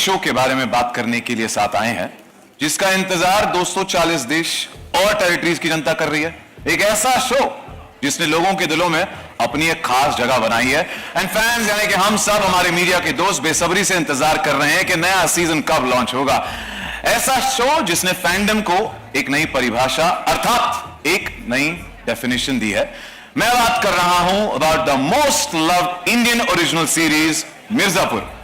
Show के बारे में बात करने के लिए साथ आए हैं, जिसका इंतजार 240 देश और टेरिटरीज की जनता कर रही है। एक ऐसा शो जिसने लोगों के दिलों में अपनी एक खास जगह बनाई है। एंड फैंस यानी कि हम सब, हमारे मीडिया के दोस्त बेसब्री से इंतजार कर रहे हैं कि नया सीजन कब लॉन्च होगा। ऐसा शो जिसने फैंडम को एक नई परिभाषा अर्थात एक नई डेफिनेशन दी है। मैं बात कर रहा हूं about the most loved Indian original series Mirzapur.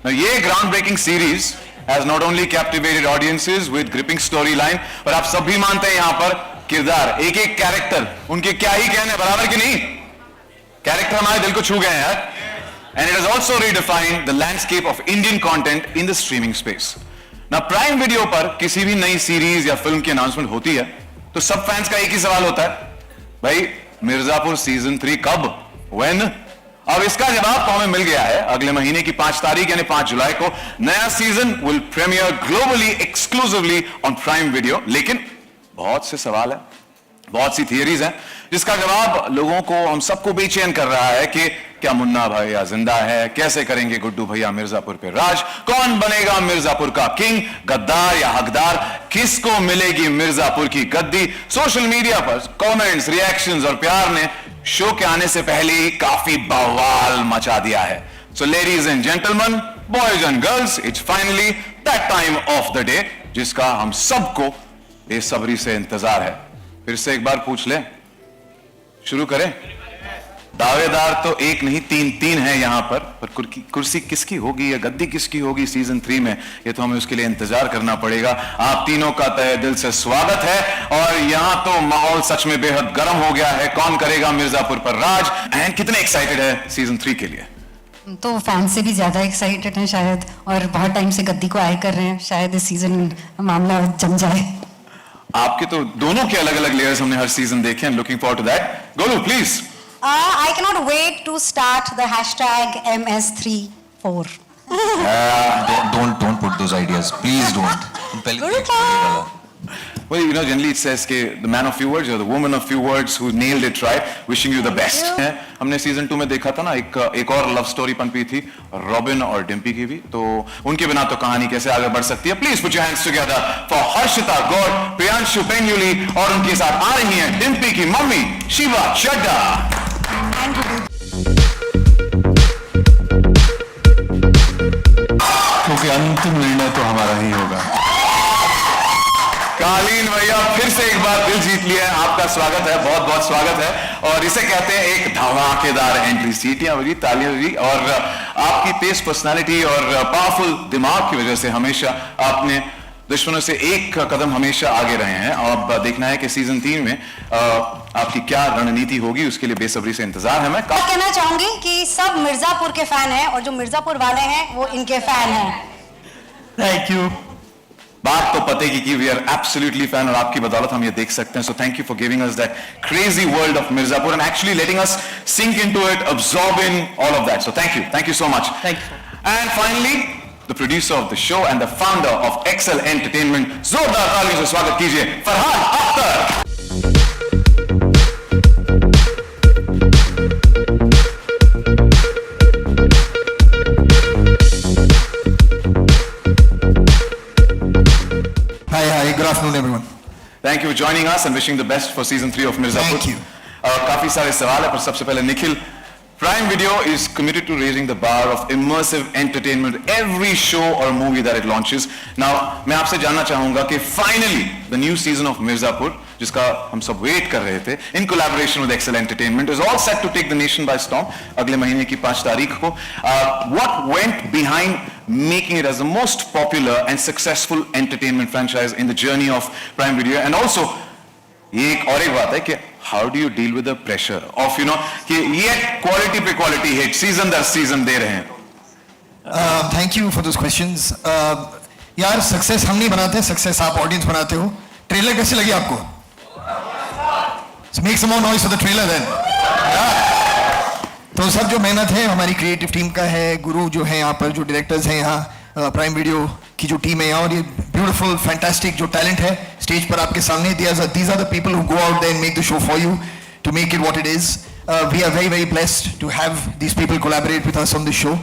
ये ground breaking series has not only captivated audiences with gripping storyline, पर आप सब भी मानते हैं यहां पर किरदार, एक एक कैरेक्टर, उनके क्या ही कहने, बराबर की नहीं? कैरेक्टर हमारे दिल को छू गए हैं यार। And it has also redefined the landscape of Indian content in the streaming space. ना प्राइम वीडियो पर किसी भी नई सीरीज या फिल्म की अनाउंसमेंट होती है तो सब फैंस का एक ही सवाल होता है, भाई मिर्जापुर सीजन 3 कब, when? अब इसका जवाब तो हमें मिल गया है। अगले महीने की 5 तारीख यानी 5 जुलाई को नया season will premiere globally exclusively on Prime Video. लेकिन बहुत से सवाल है, बहुत सी थियरीज हैं, जिसका जवाब लोगों को, हम सबको बेचैन कर रहा है कि क्या मुन्ना भैया जिंदा है, कैसे करेंगे गुड्डू भैया मिर्जापुर पे राज, कौन बनेगा मिर्जापुर का किंग, गद्दार या हकदार, किसको मिलेगी मिर्जापुर की गद्दी। सोशल मीडिया पर कमेंट्स, रिएक्शंस और प्यार ने शो के आने से पहले ही काफी बवाल मचा दिया है। So ladies and gentleman, boys and girls, it's finally that time of the day जिसका हम सबको बेसब्री से इंतजार है। फिर से एक बार पूछ ले, शुरू करें? दावेदार तो एक नहीं 3 है यहां पर कुर्सी किसकी होगी या गद्दी किसकी होगी सीजन 3 में, ये तो हमें उसके लिए इंतजार करना पड़ेगा। आप तीनों का तहे दिल से स्वागत है और यहां तो माहौल सच में बेहद गर्म हो गया है। कौन करेगा मिर्जापुर पर राज, एंड कितने एक्साइटेड है सीजन 3 के लिए? तो फैंस से भी ज्यादा एक्साइटेड हैं शायद, और बहुत टाइम से गद्दी को आए कर रहे हैं। शायद इस सीजन मामला जम जाए। आपके तो दोनों के अलग अलग लेयर्स हमने हर सीजन देखे हैं। Looking forward to that. Golu please. I cannot wait to start the hashtag MS34. Don't put those ideas, please don't. Well, you know, generally it says कि the man of few words or the woman of few words who nailed it right, wishing you the best. हमने season 2 में देखा था ना, एक और love story पनपी थी robin और डिम्पी की भी, तो उनके बिना तो कहानी कैसे आगे बढ़ सकती है। Please put your hands together for Harshita Gaur, Priyanshu Penguli और उनके साथ आ रही हैं डिम्पी की मम्मी शिवा चड्डा। क्योंकि अंतिम निर्णय तो हमारा ही होगा। कालीन भैया फिर से एक बार दिल जीत लिया है, आपका स्वागत है, बहुत बहुत स्वागत है। और इसे कहते हैं एक धमाकेदार एंट्री। सीटियां बजी, तालियां बजी, और आपकी तेज पर्सनालिटी और पावरफुल दिमाग की वजह से हमेशा आपने दुश्मनों से एक कदम हमेशा आगे रहे हैं। अब देखना है कि सीजन 3 में आपकी क्या रणनीति होगी, उसके लिए बेसब्री से इंतजार है। मैं कहना चाहूंगी कि सब मिर्जापुर के फैन हैं और जो मिर्जापुर वाले हैं वो इनके फैन हैं। Thank you. बात तो पते की वी आर एब्सोल्युटली फैन, और आपकी बदौलत हम ये देख सकते हैं। So thank you for giving us that crazy world of Mirzapur and actually letting us sink into it, absorbing all of that. So thank you so much. Thank you. And finally the producer of the show and the founder of Excel Entertainment, जोरदार तालियों से स्वागत कीजिए Farhan Akhtar. Hi, good afternoon everyone. Thank you for joining us and wishing the best for season 3 of Mirzapur. Thank you. काफी सारे सवाल है, पर सबसे पहले Nikhil, Prime Video is committed to raising the bar of immersive entertainment every show or movie that it launches. Now, मैं आपसे जानना चाहूंगा कि finally the new season of Mirzapur, जिसका हम सब वेट कर रहे थे, in collaboration with Excel Entertainment, is all set to take the nation by storm. अगले महीने की 5 तारीख को. What went behind making it as the most popular and successful entertainment franchise in the journey of Prime Video? And also, ये एक बात है कि how do you deal with the pressure of कि ये क्वालिटी पे क्वालिटी हिट सीजन दर season दे रहे हैं। Thank you for those questions. यार सक्सेस हम नहीं बनाते, सक्सेस आप ऑडियंस बनाते हो। ट्रेलर कैसी लगी आपको? Make some more noise for the trailer then. तो सब जो मेहनत है हमारी क्रिएटिव टीम का है, गुरु जो है यहाँ पर, जो डायरेक्टर्स हैं यहाँ प्राइम वीडियो की जो टीम है यहाँ, और ये ब्यूटीफुल फैंटास्टिक जो टैलेंट है स्टेज पर आपके सामने, these are the people who go out there and make the show for you to make it what it is. We are very, very blessed to have these people collaborate with us on this show.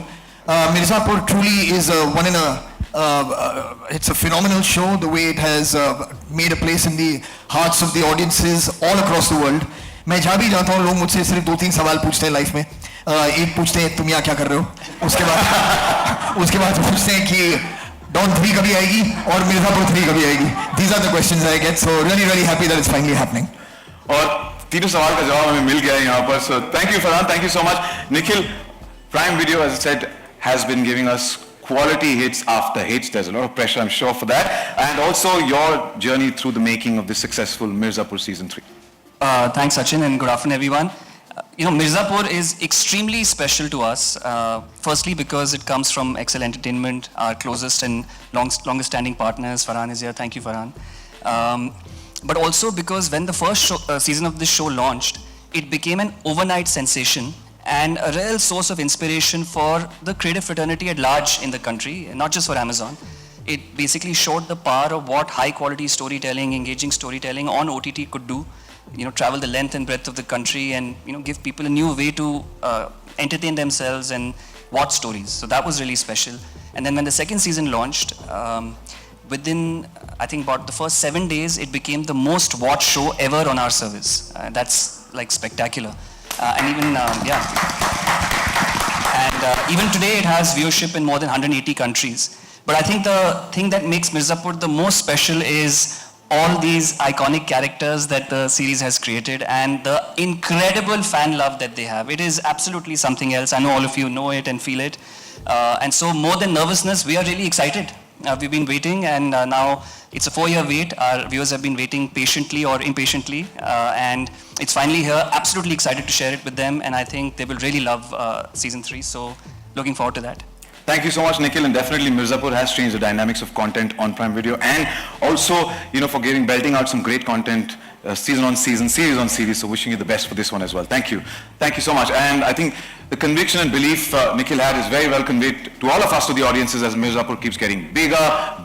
Mirzapur truly is one in a It's a phenomenal show, the way it has made a place in the hearts of the audiences all across the world. मैं जहाँ भी जाता हूँ लोग मुझसे सिर्फ 2-3 सवाल पूछते हैं लाइफ में. एक पूछते हैं तुम यहाँ क्या कर रहे हो, उसके बाद पूछते हैं कि Dawn 3 कभी आएगी और मिर्जापुर 3 कभी आएगी. These are the questions I get, so really happy that it's finally happening. और तीनों सवाल का जवाब हमें मिल गया है यहाँ पर. So thank you Farhan, thank you so much. Nikhil, Prime Video, as I said, has been giving us quality hits after hits. There's a lot of pressure, I'm sure, for that. And also your journey through the making of this successful Mirzapur season 3. Thanks Sachin, and good afternoon everyone. Mirzapur is extremely special to us. Firstly because it comes from Excel Entertainment, our closest and longest standing partners. Farhan is here, thank you Farhan. But also because when the first season of this show launched, it became an overnight sensation and a real source of inspiration for the creative fraternity at large in the country, not just for Amazon. It basically showed the power of what high quality storytelling, engaging storytelling on OTT could do. Travel the length and breadth of the country and give people a new way to entertain themselves and watch stories. So that was really special. And then when the second season launched, within I think about the first 7 days, it became the most watched show ever on our service. That's like spectacular. And even even today it has viewership in more than 180 countries. But I think the thing that makes Mirzapur the most special is all these iconic characters that the series has created and the incredible fan love that they have. It is absolutely something else. I know all of you know it and feel it. And so more than nervousness, we are really excited. We've been waiting and now it's a 4-year wait. Our viewers have been waiting patiently or impatiently. And it's finally here. Absolutely excited to share it with them. And I think they will really love season 3. So looking forward to that. Thank you so much, Nikhil, and definitely Mirzapur has changed the dynamics of content on Prime Video, and also, for belting out some great content, season on season, series on series. So wishing you the best for this one as well. Thank you so much. And I think the conviction and belief Nikhil had is very well conveyed to all of us, to the audiences, as Mirzapur keeps getting bigger,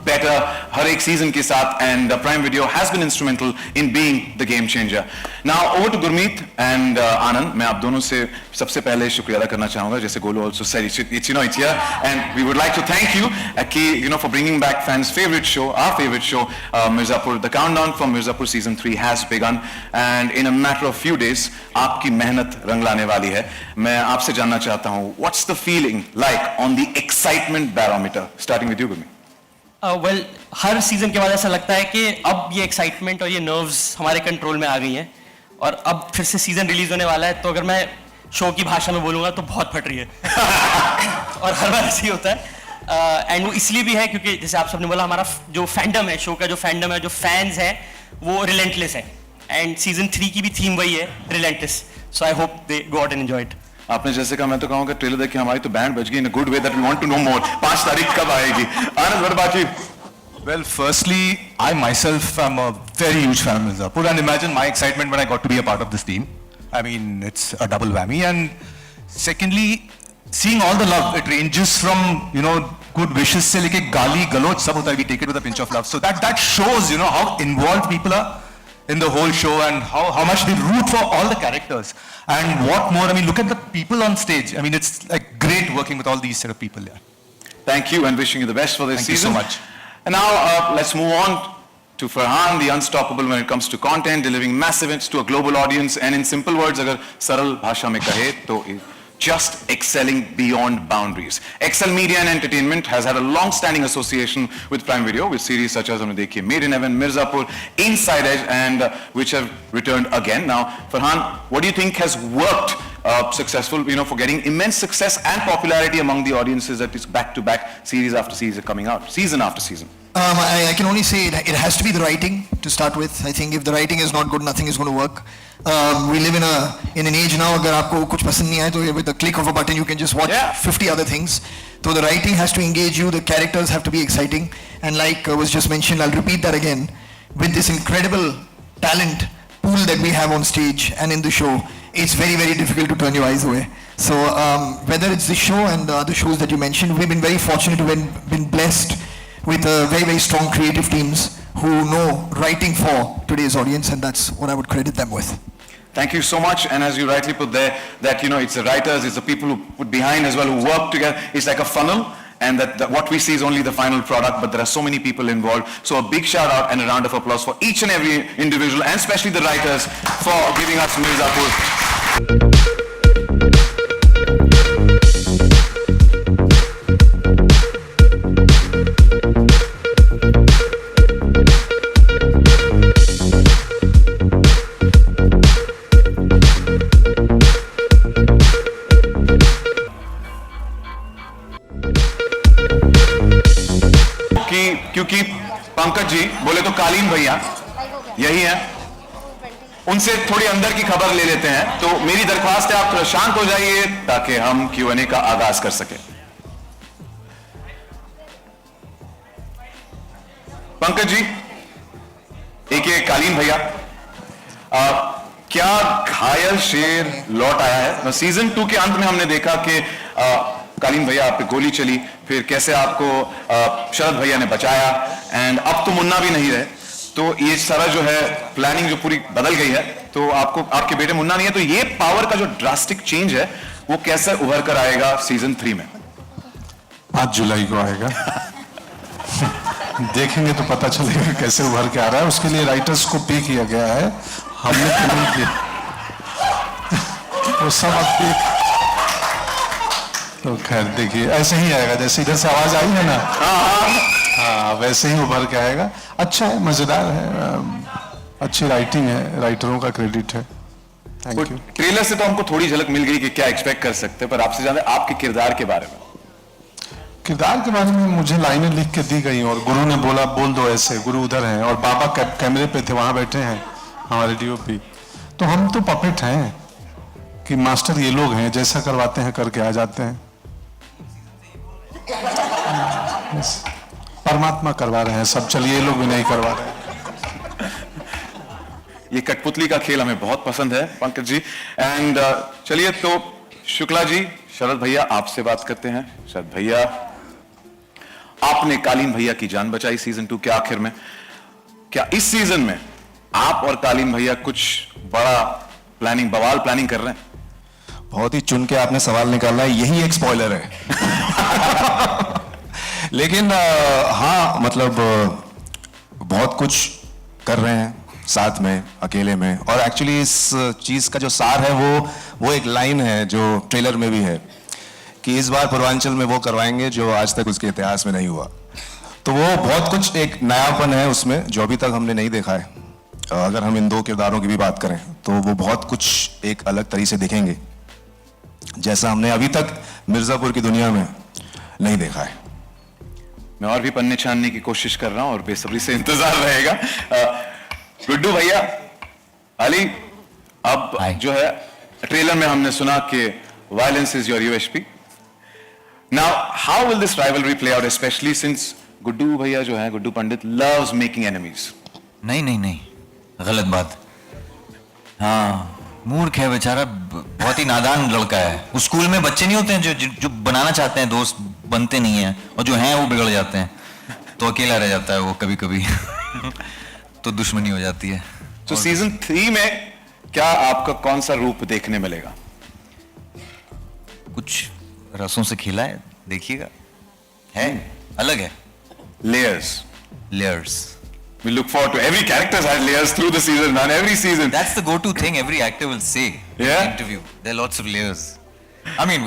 better, har ek season ke saath, and Prime Video has been instrumental in being the game changer. Now over to Gurmeet and Anand. मैं आप दोनों से सबसे पहले शुक्रिया अदा करना चाहूँगा. जैसे Golu also said, it's here, and we would like to thank you, for bringing back fans' favorite show, our favorite show, Mirzapur. The countdown for Mirzapur season 3 has begun, and in a matter of few days, आपकी मेहनत रंग लाने वाली है. मैं आपसे जानना चाहता हूँ, what's the feeling like on the excitement barometer? Starting with you, Gurmeet. Well, her season के बाद ऐसा लगता है कि अब ये एक्साइटमेंट और ये नर्व्स हमारे कंट्रोल में आ गई हैं और अब फिर से सीजन रिलीज होने वाला है. तो अगर मैं शो की भाषा में बोलूँगा तो बहुत फट रही है और हर बार ऐसे ही होता है. एंड वो इसलिए भी है क्योंकि जैसे आप सबने बोला, हमारा जो फैंडम है, शो का जो फैंडम है, जो फैंस हैं, वो रिलेंटलेस है. एंड सीजन 3 की भी थीम वही है, relentless. So I hope they go out and enjoy it. आपने जैसे कहा, मैं तो कहूँगा ट्रेलर देख के हमारी तो बैंड बज गई in a good way that we want to know more. 5 तारीख कब आएगी? Anand, what about you? Well, firstly, I myself am a very huge fan of Mirzapur, and imagine my excitement when I got to be a part of this team. I mean, it's a double whammy. And secondly, seeing all the love, it ranges from, good wishes se leke gali, galoch, sab hota hai, we take it with a pinch of love. So that shows, how involved people are in the whole show and how much they root for all the characters. And what more, look at the people on stage. It's like great working with all these set of people. Yeah. Thank you, and wishing you the best for this season. Thank you so much. And now let's move on to Farhan, the unstoppable when it comes to content, delivering massive hits to a global audience, and in simple words, agar saral bhasha mein kahe, to just excelling beyond boundaries. Excel Media and Entertainment has had a long-standing association with Prime Video, with series such as Made in Heaven, Mirzapur, Inside Edge, and which have returned again. Now, Farhan, what do you think has worked successful, for getting immense success and popularity among the audiences that is back-to-back, series after series are coming out, season after season? I can only say it has to be the writing to start with. I think if the writing is not good, nothing is going to work. We live in an age now, agar aapko kuch pasand nahi aaye, to with the click of a button you can just watch 50 other things. So the writing has to engage you, the characters have to be exciting, and like was just mentioned, I'll repeat that again, with this incredible talent pool that we have on stage and in the show, it's very, very difficult to turn your eyes away. So whether it's this show and the other shows that you mentioned, we've been very fortunate to have been blessed with very, very strong creative teams who know writing for today's audience, and that's what I would credit them with. Thank you so much. And as you rightly put there, that it's the writers, it's the people who put behind as well, who work together. It's like a funnel, and that what we see is only the final product, but there are so many people involved. So a big shout out and a round of applause for each and every individual, and especially the writers, for giving us Mirzapur. क्योंकि पंकज जी बोले तो कालीन भैया यही है, उनसे थोड़ी अंदर की खबर ले लेते हैं। तो मेरी दरख्वास्त है आप थोड़ा शांत हो जाइए ताकि हम Q&A का आगाज कर सके। पंकज जी, एक ये कालीन भैया, क्या घायल शेर लौट आया है? सीजन 2 के अंत में हमने देखा कि कालीन भैया आप पे गोली चली, फिर कैसे आपको शरद भैया ने बचाया, एंड अब तो मुन्ना भी नहीं रहे, तो ये सारा जो है प्लानिंग जो पूरी बदल गई है, तो आपको आपके बेटे मुन्ना नहीं है, तो ये पावर का जो ड्रास्टिक चेंज है वो कैसे उभर कर आएगा सीजन 3 में? 5 जुलाई को आएगा। देखेंगे तो पता चलेगा कैसे उभर के आ रहा है। उसके लिए राइटर्स को पे किया गया है, हमने तो नहीं किया। वो सब अब तो खैर देखिए ऐसे ही आएगा, जैसे इधर से आवाज आई है ना, हाँ वैसे ही उभर के आएगा। अच्छा है, मजेदार है, अच्छी राइटिंग है, राइटरों का क्रेडिट है। Thank you. ट्रेलर से तो हमको थोड़ी झलक मिल गई कि क्या एक्सपेक्ट कर सकते हैं, पर आपसे ज्यादा आपके किरदार के बारे में। किरदार के बारे में मुझे लाइनें लिख के दी गई और गुरु ने बोला बोल दो ऐसे, गुरु उधर हैं और बाबा कैमरे पे थे, वहां बैठे हैं हमारे डीओपी। तो हम तो पपेट हैं कि मास्टर ये लोग हैं, जैसा करवाते हैं करके आ जाते हैं। परमात्मा करवा रहे हैं सब, चलिए ये लोग भी नहीं करवा रहे हैं। ये कठपुतली का खेल हमें बहुत पसंद है पंकज जी। एंड चलिए तो शुक्ला जी, शरद भैया आपसे बात करते हैं। शरद भैया, आपने कालीन भैया की जान बचाई सीजन 2 के आखिर में, क्या इस सीजन में आप और कालीन भैया कुछ बड़ा बवाल प्लानिंग कर रहे हैं? बहुत ही चुन के आपने सवाल निकाला है, यही एक स्पॉइलर है। लेकिन हाँ मतलब बहुत कुछ कर रहे हैं साथ में, अकेले में। और एक्चुअली इस चीज का जो सार है वो एक लाइन है जो ट्रेलर में भी है कि इस बार पूर्वांचल में वो करवाएंगे जो आज तक उसके इतिहास में नहीं हुआ। तो वो बहुत कुछ एक नयापन है उसमें जो अभी तक हमने नहीं देखा है। अगर हम इन 2 किरदारों की भी बात करें तो वो बहुत कुछ एक अलग तरीके से दिखेंगे जैसा हमने अभी तक मिर्जापुर की दुनिया में नहीं देखा है। मैं और भी पन्ने छानने की कोशिश कर रहा हूं और बेसब्री से इंतजार रहेगा। गुड्डू भैया, अली, अब जो है ट्रेलर में हमने सुना कि violence is your USP. Now how will this rivalry play out, specially since Guddu भैया जो है, Guddu Pandit loves making enemies? नहीं, गलत बात। हाँ, मूर्ख है बेचारा, बहुत ही नादान लड़का है। स्कूल में बच्चे नहीं होते हैं जो बनाना चाहते हैं दोस्त, बनते नहीं हैं, और जो हैं वो बिगड़ जाते हैं, तो अकेला रह जाता है वो कभी कभी। तो दुश्मनी हो जाती है। तो सीजन 3 में क्या आपका कौन सा रूप देखने मिलेगा? कुछ रसों से खिला है, देखिएगा, है अलग है। Layers. We look forward to every character's had layers through the season, man. Every season. That's the go-to thing every actor will say in Yeah? an interview. There are lots of layers. I mean,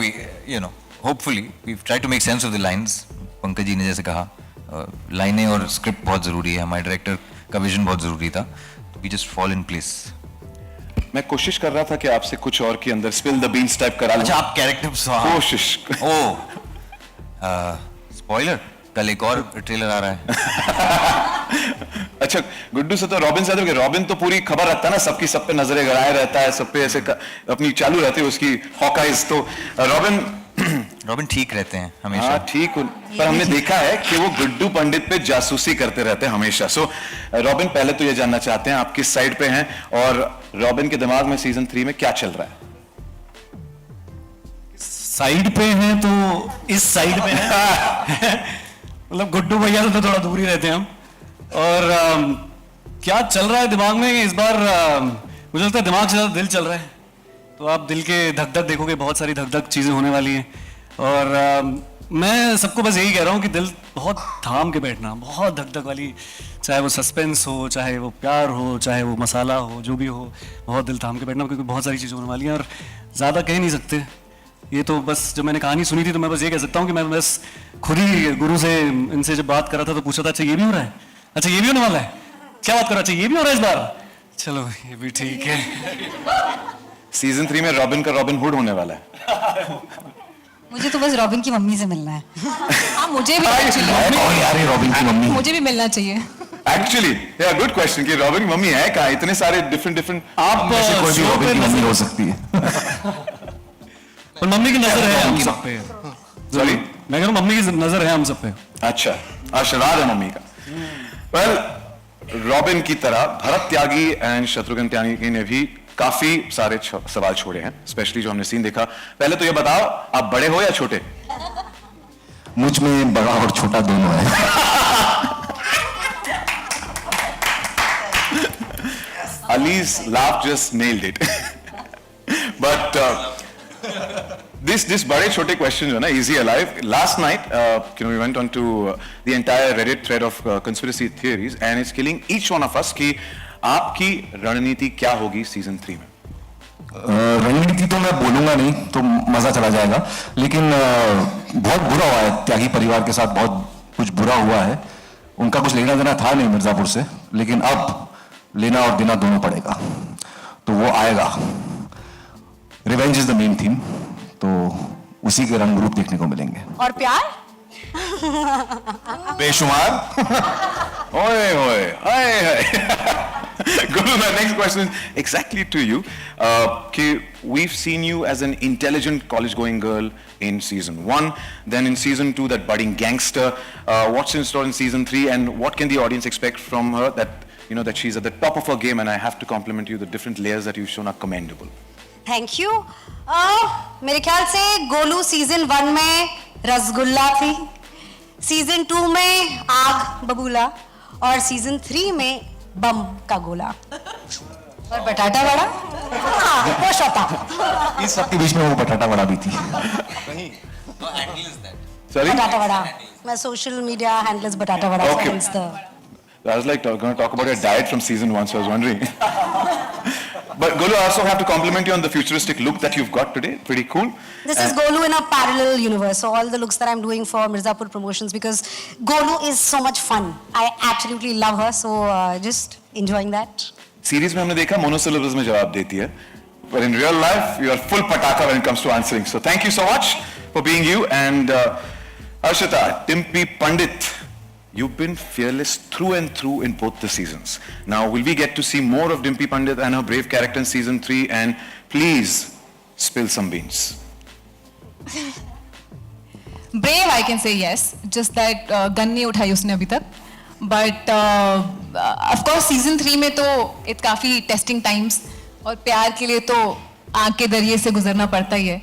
hopefully, we've tried to make sense of the lines. Pankaj ji ने जैसे कहा, लाइनें और script बहुत जरूरी है, हमारे director का विजन बहुत जरूरी था, तो we just fall in place. मैं कोशिश कर रहा था कि आपसे कुछ और के अंदर spill the beans टाइप करा लूं। अच्छा, आप कैरेक्टर कोशिश। स्पॉइलर, कल एक और ट्रेलर आ रहा है। अच्छा, गुड्डू से तो रॉबिन से कि रॉबिन तो पूरी खबर रखता है ना, सबकी सब पे नजरें गड़ाए रहता है, सब पे ऐसे अपनी चालू रहती है उसकी हॉकाइज। तो रॉबिन ठीक रहते हैं हमेशा। हाँ ठीक, पर हमने देखा है कि वो गुड्डू पंडित पे जासूसी करते रहते हैं हमेशा। सो रॉबिन, पहले तो ये जानना चाहते हैं आप किस साइड पे हैं और रॉबिन के दिमाग में सीजन 3 में क्या चल रहा है? साइड पे हैं तो इस साइड पे हैं। मतलब गुड्डू भैया से तो थोड़ा दूर ही रहते हैं हम। और क्या चल रहा है दिमाग में इस बार? मुझे लगता है दिमाग से ज्यादा दिल चल रहा है। तो आप दिल के धक धक देखोगे, बहुत सारी धक धक चीजें होने वाली हैं। और मैं सबको बस यही कह रहा हूँ कि दिल बहुत थाम के बैठना, बहुत धक धक वाली, चाहे वो सस्पेंस हो, चाहे वो प्यार हो, चाहे वो मसाला हो, जो भी हो, बहुत दिल थाम के बैठना, क्योंकि बहुत सारी चीज़ें होने वाली हैं और ज़्यादा कह नहीं सकते। ये तो बस जब मैंने कहानी सुनी थी तो मैं बस ये कह सकता हूँ कि मैं बस खुद ही गुरु से इनसे जब बात कर रहा था तो पूछा था, अच्छा ये भी हो रहा है, अच्छा ये भी होने वाला है, क्या बात कर रहा है, अच्छा ये भी हो रहा है इस बार, चलो ये भी ठीक है। सीजन 3 में रॉबिन का रॉबिन हुड होने वाला है। मुझे तो बस रॉबिन की मम्मी से मिलना है। हाँ मुझे भी कौन यार ये रॉबिन की मम्मी? मुझे भी मिलना चाहिए। एक्चुअली गुड क्वेश्चन कि रॉबिन की मम्मी है कहाँ? इतने सारे डिफरेंट आप में से कोई भी रॉबिन की मम्मी हो सकती है। और मम्मी की नजर है हम सब पे। सॉरी, मैं कह रहा हूँ मम्मी की नजर है हम सब पे। अच्छा, आशीर्वाद है मम्मी का। वेल, रॉबिन की तरह भरत त्यागी एंड शत्रुघ्न त्यागी ने भी काफी सारे सवाल छोड़े हैं, स्पेशली जो हमने सीन देखा। पहले तो ये बताओ, आप बड़े हो या छोटे? मुझ में बड़ा और छोटा दोनों है। Ali's laugh just nailed it. But this बड़े छोटे question जो है ना, easy alive. Last night, we went on to the entire Reddit thread of conspiracy theories, and it's killing each one of us कि आपकी रणनीति क्या होगी सीजन 3 में? रणनीति तो मैं बोलूंगा नहीं तो मजा चला जाएगा, लेकिन बहुत बुरा हुआ है त्यागी परिवार के साथ, बहुत कुछ बुरा हुआ है। उनका कुछ लेना देना था नहीं मिर्जापुर से, लेकिन अब लेना और देना दोनों पड़ेगा, तो वो आएगा। Revenge is the main theme, तो उसी के रंग रूप देखने को मिलेंगे। और प्यार? बेशुमार। ओए ओए, हाय Guru, my next question is exactly to you. We've seen you as an intelligent college-going girl in season 1, then in season 2 that budding gangster. What's in store in season 3, and what can the audience expect from her? That she's at the top of her game, and I have to compliment you. The different layers that you've shown are commendable. Thank you. मेरे ख्याल से Golu season 1 में रसगुल्ला थी, season 2 में आग बबूला, और season 3 में बम का गोला और बटाटा वड़ा। हाँ, वो शोता। इस सब के बीच में वो बटाटा वड़ा भी थी। Sorry? बटाटा वड़ा। मैं सोशल मीडिया हैंडल्स बटाटा vada. Okay. Hence the- I was like going to talk about your diet from season 1, so I was wondering. But Golu, I also have to compliment you on the futuristic look that you've got today. Pretty cool. This is Golu in a parallel universe. So all the looks that I'm doing for Mirzapur Promotions, because Golu is so much fun. I absolutely love her. So just enjoying that. Series में हमने देखा monosyllables में जवाब देती है, but in real life you are full pataka when it comes to answering. So thank you so much for being you. And Arshita, Dimpy Pandit, you've been fearless through and through in both the seasons. Now, will we get to see more of Dimpy Pandit and her brave character in season 3? And please spill some beans. Brave, I can say yes. Just that gun नहीं उठाई उसने अभी तक. But of course season 3 में तो it काफी testing times, और प्यार के लिए तो आग के दरिये से गुजरना पड़ता ही है.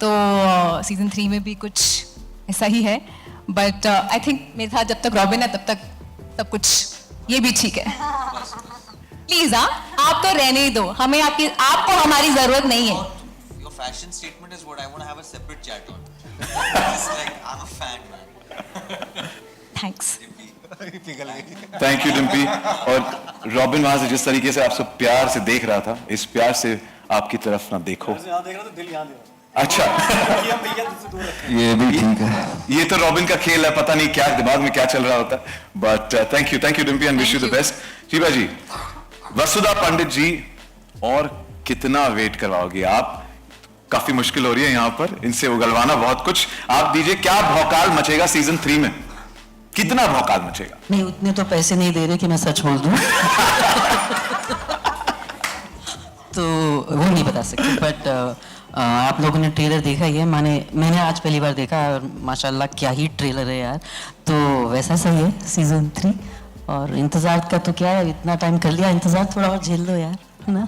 तो season 3 में भी कुछ ऐसा ही है. But I think मेरे साथ जब तक रॉबिन है तब तक सब कुछ ये भी ठीक है. प्लीज आप तो रहने ही दो, हमें आपको हमारी जरूरत नहीं है. Your fashion statement is what I want to have a separate chat on. It's like I'm a fan, man. Thanks. Thank you, Dimpy. और रॉबिन वहां से जिस तरीके से आपसे प्यार से देख रहा था, इस प्यार से आपकी तरफ ना देखो. अच्छा, ये भी ठीक है। ये तो रॉबिन का खेल है, पता नहीं क्या दिमाग में क्या चल रहा होता. But thank you Dimpi, and wish you the best. Shiva ji, Vasudha Pandit ji, और कितना वेट करवाओगे आप? काफी मुश्किल हो रही है यहाँ पर इनसे उगलवाना बहुत कुछ. आप दीजिए, क्या भौकाल मचेगा सीजन 3 में? कितना भौकाल मचेगा? नहीं, उतने तो पैसे नहीं दे रहे कि मैं सच बोल दूं. तो वो नहीं बता सकते, बट आप लोगों ने ट्रेलर देखा ही है. मैंने आज पहली बार देखा, और माशाल्लाह क्या ही ट्रेलर है यार. तो वैसा सही है सीजन 3, और इंतजार का तो क्या है, इतना टाइम कर लिया, इंतजार थोड़ा और झेल लो यार, है ना.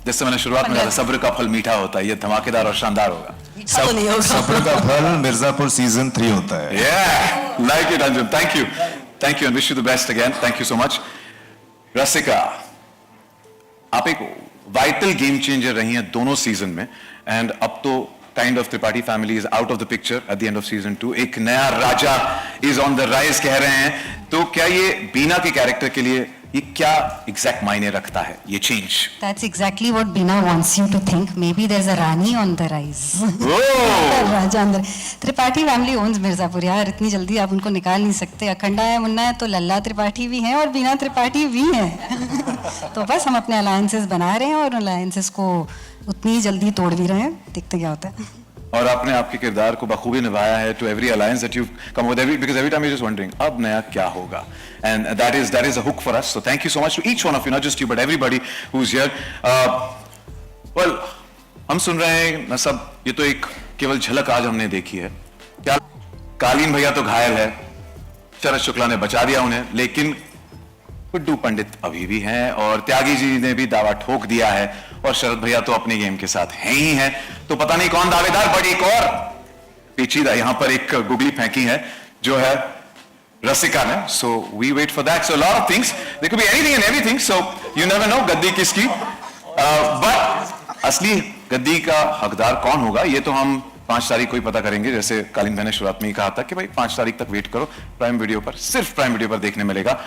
जैसे मैंने शुरुआत में कहा, सब्र का फल मीठा होता है. ये धमाकेदार और शानदार होगा. सब्र का फल मिर्जापुर सीजन 3 होता है. Yeah, like it, Anjum. Thank you, and wish you the best again. Thank you so much. रसिका, आप एक वाइटल गेम चेंजर रही हैं दोनों सीजन में, एंड अब तो kind of Tripathi family is out of the picture at the end of season 2. एक नया राजा is on the rise कह रहे हैं. तो क्या ये बीना के कैरेक्टर के लिए ये क्या एग्जैक्ट मायने रखता है ये change? That's exactly what Bina wants you to think. Maybe there's a Rani on the rise. राजा अंदर. त्रिपाठी फैमिली ओन्स मिर्जापुर यार, इतनी जल्दी आप उनको निकाल नहीं सकते. अखंडा है, मुन्ना है, तो लल्ला त्रिपाठी भी हैं और बीना त्रिपाठी भी हैं. तो बस हम अपने अलायंसेस बना रहे हैं और अलायंसेस को उतनी जल्दी तोड़ भी रहे हैं. देखते क्या होता है. और आपने आपके किरदार को बखूबी निभाया है to every alliance that you come with because every time you just wondering अब नया क्या होगा, and that is a hook for us. So thank you so much to each one of you, not just you but everybody who is here. Well हम सुन रहे हैं ना सब, ये तो एक केवल झलक आज हमने देखी है. क्या कालीन भैया तो घायल है, शरद शुक्ला ने बचा दिया उन्हें, लेकिन गुड्डू पंडित अभी भी हैं और त्यागी जी ने भी दावा ठोक दिया है और शरद भैया तो अपने गेम के साथ हैं ही हैं. तो पता नहीं कौन दावेदार, बट एक और पेचीदा यहां पर एक गुगली फेंकी है जो है रसिका ने. So we wait for that. So lot of things, there could be anything and everything, so you never know गद्दी किसकी. बट असली गद्दी का हकदार कौन होगा ये तो हम 5 तारीख को ही पता करेंगे. जैसे कालीन भाई ने शुरुआत में ही कहा था कि भाई 5 तारीख तक वेट करो, प्राइम वीडियो पर, सिर्फ प्राइम वीडियो पर देखने मिलेगा.